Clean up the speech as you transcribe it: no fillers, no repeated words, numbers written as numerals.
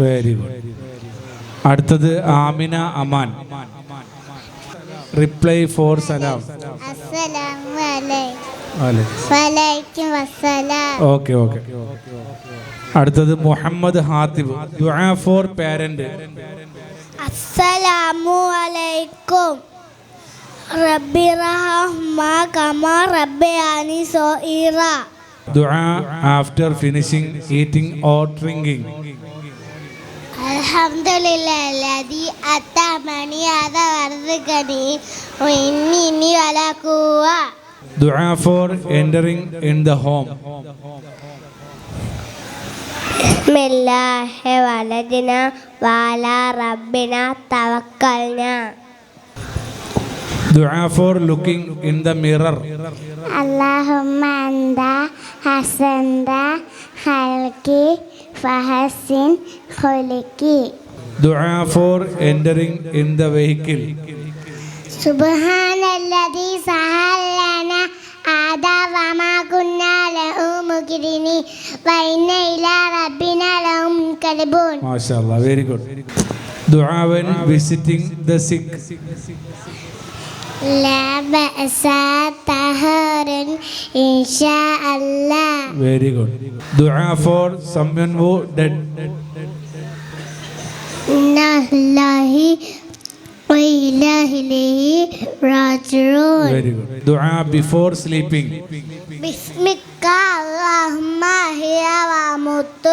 Very good. അടുത്തത് Amina Aman. Reply four സലാം. അസ്സലാമു അലൈക്കും വസ്സലാം. Okay okay. അടുത്തത് മുഹമ്മദ് ഹാത്തിബ്. ദുആ ഫോർ പാരന്റ്. അസ്സലാമു അലൈക്കും റബ്ബിർഹമ്മാ കമാ റബ്ബയാനി സഗീറ. ദുആ after finishing eating or drinking. അൽഹംദുലില്ലാഹി അത്തമനി ഹദാ വർസഖനി വഇന്നി വലാ ഖുവ. ദുആ for entering in the home. ബിസ്മില്ലാഹി വലജ്നാ വഅലാ റബ്ബിനാ തവക്കൽനാ. ദുആ for looking in the mirror. അല്ലാഹുമ്മ അൻത ഹസൻത ഖൽഖി ഫഹസിൻ ഖുലിഖി. ദുആ for entering in the vehicle. സുബ്ഹാനല്ലദീ സഹലനാ ആദാ വമാ കുന്നാ ലഹു മുഖ്രിനി വഇന്ന ഇലാ റബ്ബിനാ ലമുൻകലിബൂൻ. മാഷാഅല്ലാഹ്, വെരി ഗുഡ്. ദുആ വെൻ വിസിറ്റിംഗ് ദ സിക്ക്. ലാ ബഅസ തഹറൻ ഇൻഷാ അല്ലാഹ്. Very good. ദുആ ഫോർ someone who dead. ഇന്നല്ലാഹി വ ഇന്നാ ഇലൈഹി റാജിഊൻ. Very good. ദുആ ബിഫോർ സ്ലീപ്പിംഗ്. ബിസ്മിക അല്ലാഹുമ്മ അഹ്യാ വ അമൂതു